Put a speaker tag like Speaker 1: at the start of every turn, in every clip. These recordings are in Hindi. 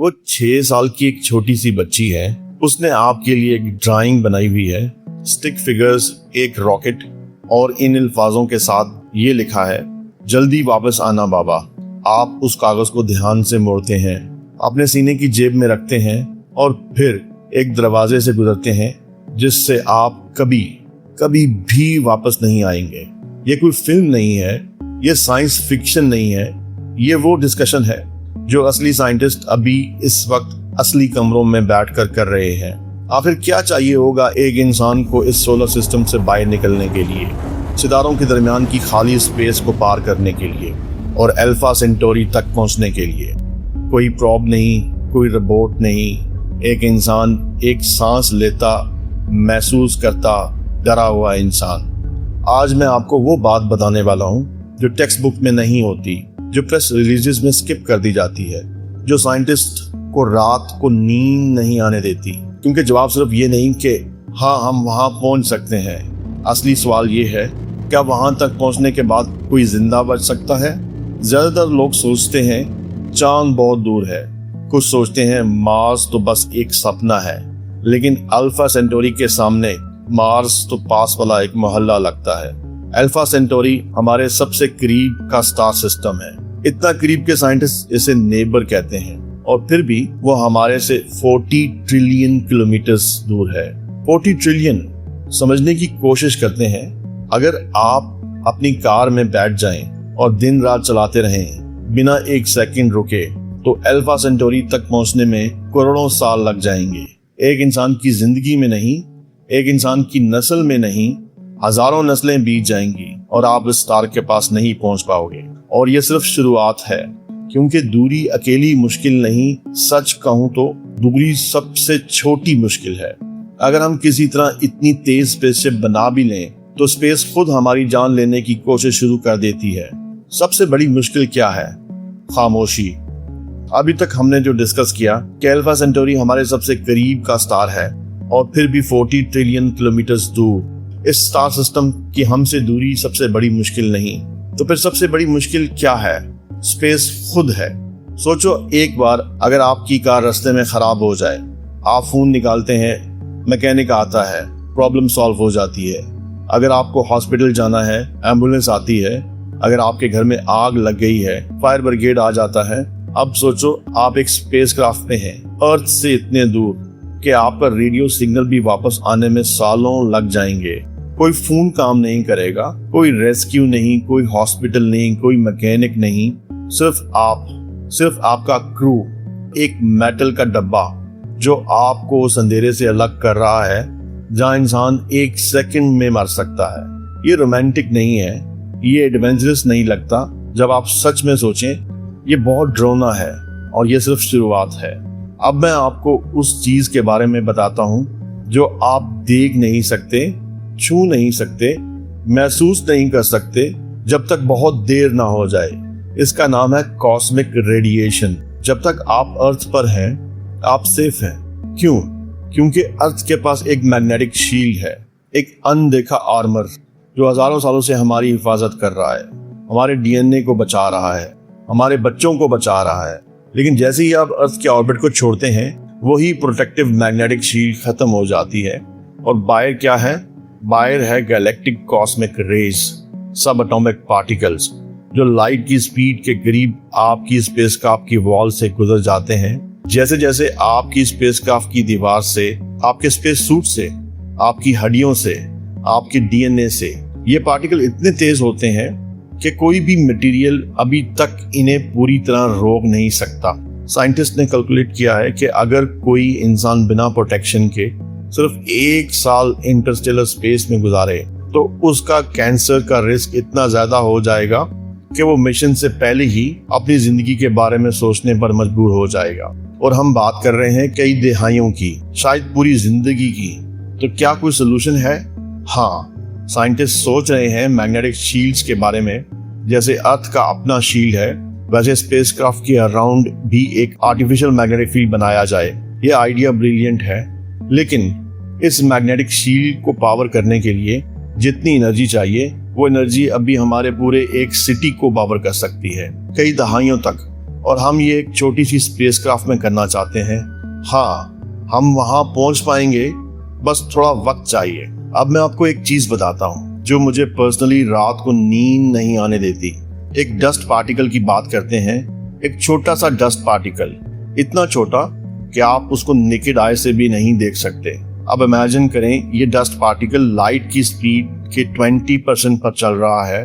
Speaker 1: वो 6 साल की एक छोटी सी बच्ची है। उसने आपके लिए एक ड्राइंग बनाई हुई है, स्टिक फिगर्स, एक रॉकेट, और इन अल्फाजों के साथ ये लिखा है, जल्दी वापस आना बाबा। आप उस कागज को ध्यान से मोड़ते हैं, अपने सीने की जेब में रखते हैं और फिर एक दरवाजे से गुजरते हैं जिससे आप कभी भी वापस नहीं आएंगे। ये कोई फिल्म नहीं है, ये साइंस फिक्शन नहीं है, ये वो डिस्कशन है जो असली साइंटिस्ट अभी इस वक्त असली कमरों में बैठकर कर रहे हैं। आखिर क्या चाहिए होगा एक इंसान को इस सोलर सिस्टम से बाहर निकलने के लिए, सितारों के दरमियान की खाली स्पेस को पार करने के लिए और अल्फा सेंटोरी तक पहुंचने के लिए? कोई प्रॉब नहीं, कोई रोबोट नहीं, एक इंसान, एक सांस लेता, महसूस करता, डरा हुआ इंसान। आज मैं आपको वो बात बताने वाला हूँ जो टेक्स्ट बुक में नहीं होती, जो प्रेस रिलीजेस में स्किप कर दी जाती है, जो साइंटिस्ट को रात को नींद नहीं आने देती। क्योंकि जवाब सिर्फ ये नहीं कि हाँ हम वहाँ पहुँच सकते हैं। असली सवाल ये है, क्या वहाँ तक पहुँचने के बाद कोई जिंदा बच सकता है? ज्यादातर लोग सोचते हैं चांद बहुत दूर है, कुछ सोचते हैं मार्स तो बस एक सपना है, लेकिन अल्फा सेंटोरी के सामने मार्स तो पास वाला एक मोहल्ला लगता है। अल्फा सेंटोरी हमारे सबसे करीब का स्टार सिस्टम है। इतना करीब के साइंटिस्ट इसे नेबर कहते हैं, और फिर भी वो हमारे से 40 ट्रिलियन किलोमीटर्स दूर है। 40 ट्रिलियन समझने की कोशिश करते हैं। अगर आप अपनी कार में बैठ जाएं और दिन रात चलाते रहें बिना एक सेकंड रुके, तो अल्फा सेंटोरी तक पहुंचने में करोड़ों साल लग जाएंगे। एक इंसान की जिंदगी में नहीं, एक इंसान की नस्ल में नहीं, हजारों नस्लें बीत जाएंगी और आप इस स्टार के पास नहीं पहुंच पाओगे। और ये सिर्फ शुरुआत है, क्योंकि दूरी अकेली मुश्किल नहीं, सच कहूं तो दूरी सबसे छोटी मुश्किल है। अगर हम किसी तरह इतनी तेज स्पेसशिप बना भी लें तो स्पेस खुद हमारी जान लेने की कोशिश शुरू कर देती है। सबसे बड़ी मुश्किल क्या है? खामोशी। अभी तक हमने जो डिस्कस किया कि अल्फा सेंटोरी हमारे सबसे करीब का स्टार है और फिर भी 40 ट्रिलियन किलोमीटर्स दूर। इस स्टार सिस्टम की हमसे दूरी सबसे बड़ी मुश्किल नहीं, तो फिर सबसे बड़ी मुश्किल क्या है? स्पेस खुद है। सोचो, एक बार अगर आपकी कार रास्ते में खराब हो जाए, आप फोन निकालते हैं, मैकेनिक आता है, प्रॉब्लम सॉल्व हो जाती है। अगर आपको हॉस्पिटल जाना है, एम्बुलेंस आती है। अगर आपके घर में आग लग गई है, फायर ब्रिगेड आ जाता है। अब सोचो, आप एक स्पेसक्राफ्ट में हैं, अर्थ से इतने दूर कि आपका रेडियो सिग्नल भी वापस आने में सालों लग जाएंगे। कोई फोन काम नहीं करेगा, कोई रेस्क्यू नहीं, कोई हॉस्पिटल नहीं, कोई मैकेनिक नहीं, सिर्फ आपका क्रू, एक मेटल का डब्बा जो आपको उस अंधेरे से अलग कर रहा है जहां इंसान एक सेकंड में मर सकता है। ये रोमांटिक नहीं है, ये एडवेंचरस नहीं लगता। जब आप सच में सोचें, ये बहुत डरावना है और ये सिर्फ शुरुआत है। अब मैं आपको उस चीज के बारे में बताता हूँ जो आप देख नहीं सकते, छू नहीं सकते, महसूस नहीं कर सकते जब तक बहुत देर ना हो जाए। इसका नाम है कॉस्मिक रेडिएशन। जब तक आप अर्थ पर हैं, आप सेफ हैं। क्यों? क्योंकि अर्थ के पास एक मैग्नेटिक शील्ड है, एक अनदेखा आर्मर जो हजारों सालों से हमारी हिफाजत कर रहा है, हमारे डीएनए को बचा रहा है, हमारे बच्चों को बचा रहा है। लेकिन जैसे ही आप अर्थ के ऑर्बिट को छोड़ते हैं, वही प्रोटेक्टिव मैग्नेटिक शील्ड खत्म हो जाती है और बाहर क्या है? बाहर है गैलेक्टिक कॉस्मिक रेज, सब एटॉमिक पार्टिकल्स, जो लाइट की स्पीड के करीब आपकी स्पेसक्राफ्ट की वॉल से गुजर जाते हैं। जैसे जैसे आपकी स्पेसक्राफ्ट की दीवार से, आपके स्पेस सूट से, आपकी हड्डियों से, आपके डीएनए से, ये पार्टिकल इतने तेज होते हैं कि कोई भी मटेरियल अभी तक इन्हें पूरी तरह रोक नहीं सकता। साइंटिस्ट ने कैलकुलेट किया है कि अगर कोई इंसान बिना प्रोटेक्शन के सिर्फ 1 साल इंटरस्टेलर स्पेस में गुजारे, तो उसका कैंसर का रिस्क इतना ज्यादा हो जाएगा कि वो मिशन से पहले ही अपनी जिंदगी के बारे में सोचने पर मजबूर हो जाएगा। और हम बात कर रहे हैं कई दहाइयों की, शायद पूरी जिंदगी की। तो क्या कोई सोल्यूशन है? हाँ, साइंटिस्ट सोच रहे हैं मैग्नेटिक शील्ड्स के बारे में। जैसे अर्थ का अपना शील्ड है, वैसे स्पेसक्राफ्ट के अराउंड भी एक आर्टिफिशियल मैग्नेटिक फील्ड बनाया जाए। ये आइडिया ब्रिलियंट है, लेकिन इस मैग्नेटिक शील्ड को पावर करने के लिए जितनी एनर्जी चाहिए, वो एनर्जी अभी हमारे पूरे एक सिटी को पावर कर सकती है। कई दहाइयों तक और हम ये एक छोटी सी स्पेसक्राफ्ट में करना चाहते हैं। हाँ, हम वहां पहुंच पाएंगे, बस थोड़ा वक्त चाहिए। अब मैं आपको एक चीज बताता हूँ जो मुझे पर्सनली रात को नींद नहीं आने देती। एक डस्ट पार्टिकल की बात करते हैं। एक छोटा सा डस्ट पार्टिकल, इतना छोटा कि आप उसको नेकेड आई से भी नहीं देख सकते। अब इमेजिन करें, ये डस्ट पार्टिकल लाइट की स्पीड के 20% पर चल रहा है,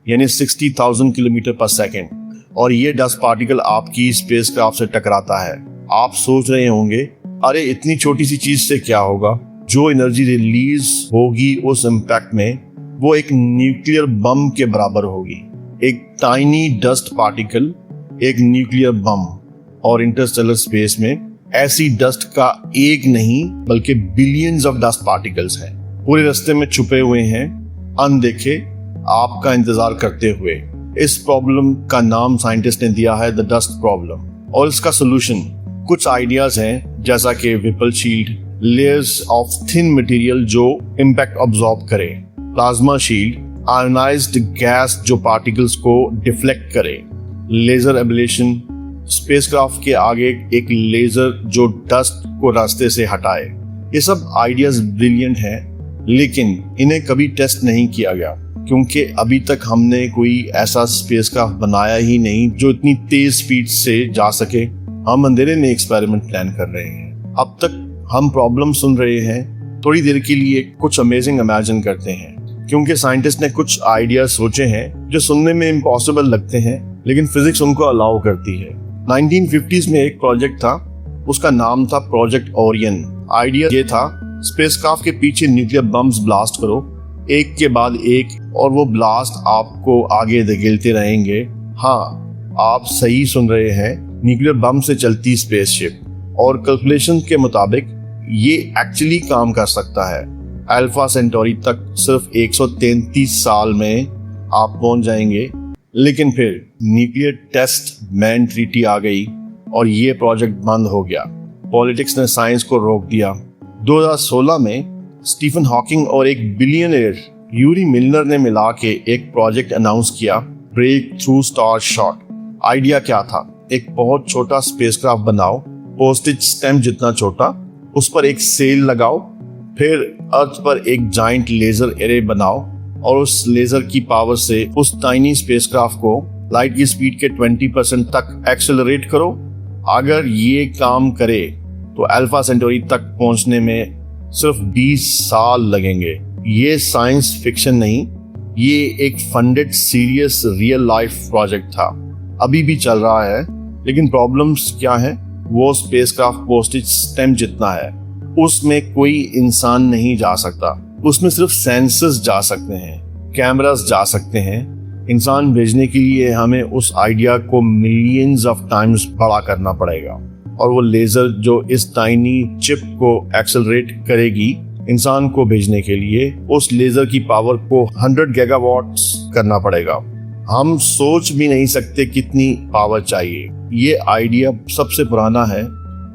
Speaker 1: यानी 60,000 किलोमीटर पर सेकेंड, और ये डस्ट पार्टिकल आपकी स्पेसक्राफ्ट से टकराता है। आप सोच रहे होंगे, अरे इतनी छोटी सी चीज से क्या होगा? जो एनर्जी रिलीज होगी उस इम्पैक्ट में, वो एक न्यूक्लियर बम के बराबर होगी। एक टाइनी डस्ट पार्टिकल, एक न्यूक्लियर बम, और इंटरस्टेलर स्पेस में ऐसी डस्ट का एक नहीं बल्कि बिलियंस ऑफ डस्ट पार्टिकल्स हैं, पूरे रास्ते में छुपे हुए हैं, अनदेखे, आपका इंतजार करते हुए। इस प्रॉब्लम का नाम साइंटिस्ट ने दिया है द डस्ट प्रॉब्लम। और इसका सोल्यूशन कुछ आइडियाज हैं, जैसा कि Vipul shield, layers of thin material जो इम्पैक्ट ऑब्जॉर्ब करे, प्लाज्मा शील्ड, आयोनाइज्ड गैस जो पार्टिकल्स को डिफ्लेक्ट करे, लेजर एब्लेशन, स्पेसक्राफ्ट के आगे एक लेजर जो डस्ट को रास्ते से हटाए। ये सब आइडियाज ब्रिलियंट हैं, लेकिन इन्हें कभी टेस्ट नहीं किया गया, क्योंकि अभी तक हमने कोई ऐसा स्पेसक्राफ्ट बनाया ही नहीं जो इतनी तेज स्पीड से जा सके। हम अंधेरे में एक्सपेरिमेंट प्लान कर रहे हैं। अब तक हम प्रॉब्लम सुन रहे हैं, थोड़ी देर के लिए कुछ अमेजिंग इमेजिन करते हैं, क्योंकि साइंटिस्ट ने कुछ आइडिया सोचे हैं जो सुनने में इम्पॉसिबल लगते हैं, लेकिन फिजिक्स उनको अलाउ करती है। 1950s में एक प्रोजेक्ट था, उसका नाम था प्रोजेक्ट ओरियन। आइडिया ये था, स्पेसक्राफ्ट के पीछे न्यूक्लियर बम्स ब्लास्ट करो, एक के बाद एक, और वो ब्लास्ट आपको आगे धकेलते रहेंगे। हाँ, आप सही सुन रहे हैं, न्यूक्लियर बम से चलती स्पेसशिप। और कैलकुलेशन के मुताबिक ये एक्चुअली काम कर सकता है। अल्फा सेंटोरी तक सिर्फ 133 साल में आप पहुंच जाएंगे। लेकिन फिर न्यूक्लियर टेस्ट मैन ट्रीटी आ गई और ये प्रोजेक्ट बंद हो गया। पॉलिटिक्स ने साइंस को रोक दिया। 2016 में स्टीफन हॉकिंग और एक बिलियनियर यूरी मिलनर ने मिला के एक प्रोजेक्ट अनाउंस किया, Breakthrough Starshot. Idea क्या था? एक बहुत छोटा स्पेसक्राफ्ट बनाओ, पोस्टेज स्टैम्प जितना छोटा, उस पर एक सेल लगाओ, फिर अर्थ पर एक जाइंट लेजर एरे बनाओ और उस लेजर की पावर से उस टाइनी स्पेसक्राफ्ट को लाइट की स्पीड के 20% तक एक्सेलरेट करो। अगर ये काम करे तो अल्फा सेंटोरी तक पहुंचने में सिर्फ 20 साल लगेंगे। ये साइंस फिक्शन नहीं, ये एक funded serious real life project था। अभी भी चल रहा है, लेकिन प्रॉब्लम्स क्या है? वो स्पेसक्राफ्ट पोस्टेज स्टैम्प जितना है, उसमें कोई इंसान नहीं जा सकता। उसमें सिर्फ सेंसर्स जा सकते हैं, कैमरास जा सकते हैं। इंसान भेजने के लिए हमें उस आइडिया को मिलियंस ऑफ टाइम्स बड़ा करना पड़ेगा, और वो लेजर जो इस टाइनी चिप को एक्सेलरेट करेगी, इंसान को भेजने के लिए उस लेजर की पावर को 100 गीगावाट्स करना पड़ेगा। हम सोच भी नहीं सकते कितनी पावर चाहिए। ये आइडिया सबसे पुराना है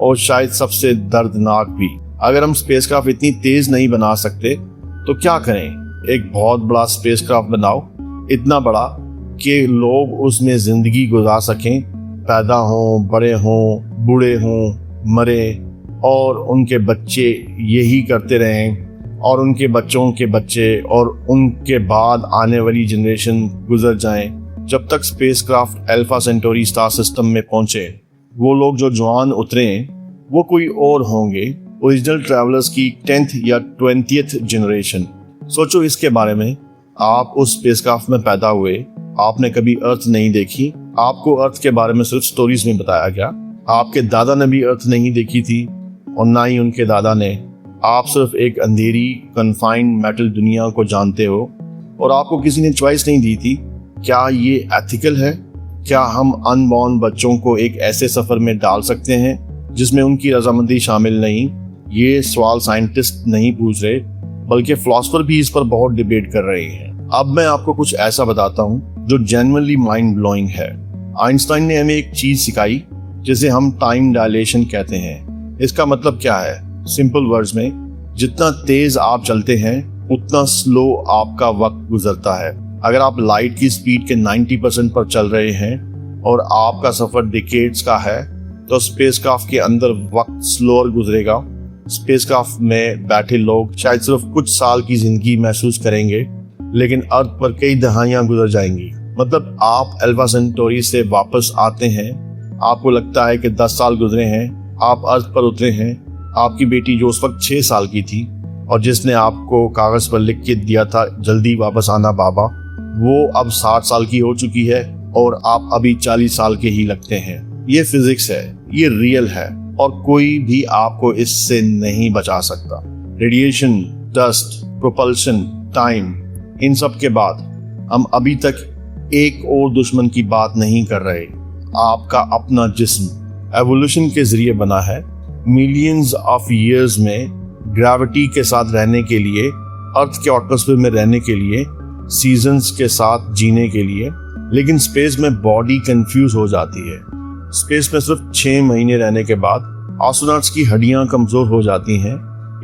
Speaker 1: और शायद सबसे दर्दनाक भी। अगर हम स्पेसक्राफ्ट इतनी तेज नहीं बना सकते तो क्या करें? एक बहुत बड़ा स्पेसक्राफ्ट बनाओ, इतना बड़ा कि लोग उसमें जिंदगी गुजार सकें, पैदा हों, बड़े हों, बूढ़े हों, मरे, और उनके बच्चे यही करते रहें, और उनके बच्चों के बच्चे, और उनके बाद आने वाली जनरेशन गुजर जाएं। जब तक spacecraft alpha Centauri star system में पहुंचे, वो लोग जो जवान उतरे वो कोई और होंगे, ओरिजिनल ट्रैवलर्स की 10th या 20th जनरेशन। सोचो इसके बारे में। आप उस स्पेसक्राफ्ट में पैदा हुए, आपने कभी अर्थ नहीं देखी, आपको अर्थ के बारे में सिर्फ स्टोरीज में बताया गया। आपके दादा ने भी अर्थ नहीं देखी थी और ना ही उनके दादा ने। आप सिर्फ एक अंधेरी कन्फाइंड मेटल दुनिया को जानते हो और आपको किसी ने चॉइस नहीं दी थी। क्या ये एथिकल है? क्या हम अनबॉर्न बच्चों को एक ऐसे सफर में डाल सकते हैं जिसमें उनकी रजामंदी शामिल नहीं? ये सवाल साइंटिस्ट नहीं पूछ रहे, बल्कि फिलोसोफर भी इस पर बहुत डिबेट कर रहे हैं। अब मैं आपको कुछ ऐसा बताता हूँ जो जेन्युइनली माइंड ब्लोइंग है। आइंस्टाइन ने हमें एक चीज सिखाई जिसे हम टाइम डायलेशन कहते हैं। इसका मतलब क्या है? सिंपल वर्ड्स में, जितना तेज आप चलते हैं उतना स्लो आपका वक्त गुजरता है। अगर आप लाइट की स्पीड के 90% पर चल रहे हैं और आपका सफर डिकेड्स का है तो स्पेसक्राफ्ट के अंदर वक्त स्लोअर गुजरेगा। स्पेसक्राफ्ट में बैठे लोग शायद सिर्फ कुछ साल की जिंदगी महसूस करेंगे, लेकिन अर्थ पर कई दहाइयां गुजर जाएंगी। मतलब आप अल्फा सेंटोरी से वापस आते हैं, आपको लगता है कि 10 साल गुजरे हैं, आप अर्थ पर उतरे हैं। आपकी बेटी जो उस वक्त 6 साल की थी और जिसने आपको कागज पर लिख के दिया था जल्दी वापस आना बाबा, वो अब 60 साल की हो चुकी है और आप अभी 40 साल के ही लगते हैं। ये फिजिक्स है, ये रियल है और कोई भी आपको इससे नहीं बचा सकता। रेडिएशन, डस्ट, प्रोपल्शन, टाइम, इन सब के बाद हम अभी तक एक और दुश्मन की बात नहीं कर रहे। आपका अपना जिस्म एवोल्यूशन के जरिए बना है, मिलियंस ऑफ ईयर्स में ग्रेविटी के साथ रहने के लिए, अर्थ के एटमॉस्फेयर में रहने के लिए, सीजन्स के साथ जीने के लिए। लेकिन स्पेस में बॉडी कंफ्यूज हो जाती है। स्पेस में सिर्फ 6 महीने रहने के बाद एस्ट्रोनॉट्स की हड्डियां कमजोर हो जाती हैं,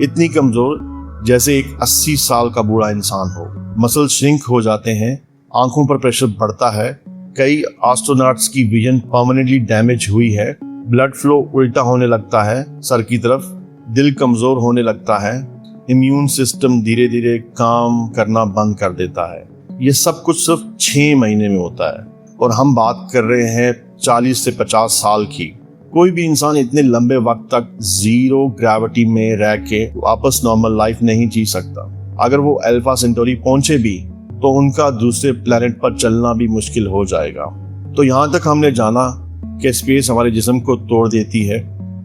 Speaker 1: इतनी कमजोर जैसे एक 80 साल का बूढ़ा इंसान हो। मसल श्रिंक हो जाते हैं, आंखों पर प्रेशर बढ़ता है, कई एस्ट्रोनॉट्स की विजन परमानेंटली डैमेज हुई है, ब्लड फ्लो उल्टा होने लगता है सर की तरफ, दिल कमजोर होने लगता है, इम्यून सिस्टम धीरे धीरे काम करना बंद कर देता है। ये सब कुछ सिर्फ 6 महीने में होता है और हम बात कर रहे हैं 40 से 50 साल की। कोई भी इंसान इतने लंबे वक्त तक जीरो ग्रेविटी में रह के वापस नॉर्मल लाइफ नहीं जी सकता। अगर वो अल्फा सेंटोरी पहुंचे भी तो उनका दूसरे प्लेनेट पर चलना भी मुश्किल हो जाएगा। तो यहाँ तक हमने जाना कि स्पेस हमारे जिस्म को तोड़ देती है,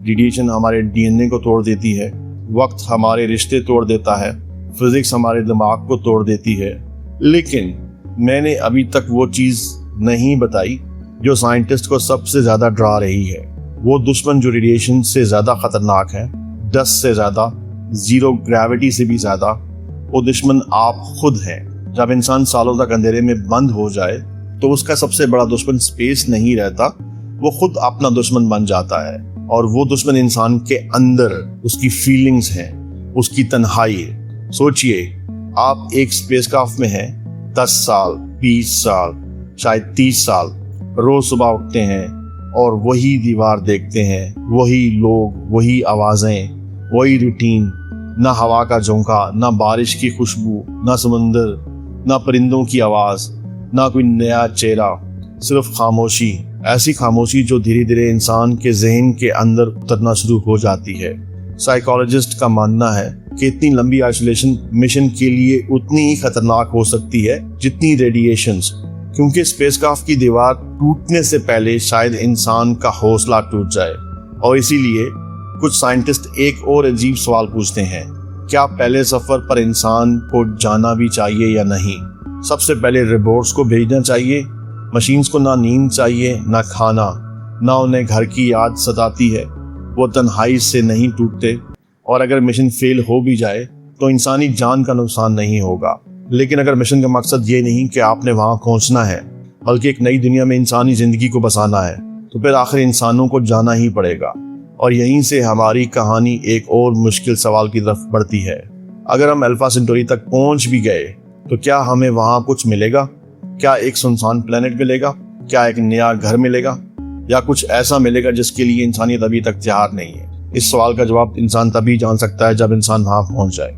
Speaker 1: रेडिएशन हमारे डीएनए को तोड़ देती है, वक्त हमारे रिश्ते तोड़ देता है, फिजिक्स हमारे दिमाग को तोड़ देती है। लेकिन मैंने अभी तक वो चीज़ नहीं बताई जो साइंटिस्ट को सबसे ज़्यादा डरा रही है। वो दुश्मन जो रेडिएशन से ज़्यादा खतरनाक है, डस्ट से ज़्यादा, जीरो ग्रेविटी से भी ज़्यादा, वो दुश्मन आप खुद हैं। जब इंसान सालों तक अंधेरे में बंद हो जाए तो उसका सबसे बड़ा दुश्मन स्पेस नहीं रहता, वो खुद अपना दुश्मन बन जाता है। और वो दुश्मन इंसान के अंदर उसकी फीलिंग्स हैं, उसकी तन्हाई। सोचिए, आप एक स्पेसक्राफ्ट में हैं, 10 साल, 20 साल, शायद 30 साल, रोज सुबह उठते हैं और वही दीवार देखते हैं, वही लोग, वही आवाजें, वही रूटीन। ना हवा का झोंका, ना बारिश की खुशबू, ना समंदर, ना परिंदों की आवाज, ना कोई नया चेहरा, सिर्फ खामोशी। ऐसी खामोशी जो धीरे धीरे इंसान के जहन के अंदर उतरना शुरू हो जाती है। साइकोलॉजिस्ट का मानना है कि इतनी लंबी आइसोलेशन मिशन के लिए उतनी ही खतरनाक हो सकती है जितनी रेडिएशंस, क्योंकि स्पेसक्राफ्ट की दीवार टूटने से पहले शायद इंसान का हौसला टूट जाए। और इसीलिए कुछ साइंटिस्ट एक और अजीब सवाल पूछते हैं, क्या पहले सफर पर इंसान को जाना भी चाहिए या नहीं? सबसे पहले रोबोट्स को भेजना चाहिए? मशीन्स को ना नींद चाहिए, ना खाना, ना उन्हें घर की याद सताती है, वो तन्हाई से नहीं टूटते। और अगर मिशन फेल हो भी जाए तो इंसानी जान का नुकसान नहीं होगा। लेकिन अगर मिशन का मकसद ये नहीं कि आपने वहां पहुंचना है, बल्कि एक नई दुनिया में इंसानी जिंदगी को बसाना है, तो फिर आखिर इंसानों को जाना ही पड़ेगा। और यहीं से हमारी कहानी एक और मुश्किल सवाल की तरफ बढ़ती है। अगर हम अल्फा सेंटोरी तक पहुंच भी गए तो क्या हमें वहां कुछ मिलेगा? क्या एक सुनसान प्लेनेट मिलेगा? क्या एक नया घर मिलेगा? या कुछ ऐसा मिलेगा जिसके लिए इंसानियत अभी तक तैयार नहीं है? इस सवाल का जवाब इंसान तभी जान सकता है जब इंसान वहां पहुंच जाए।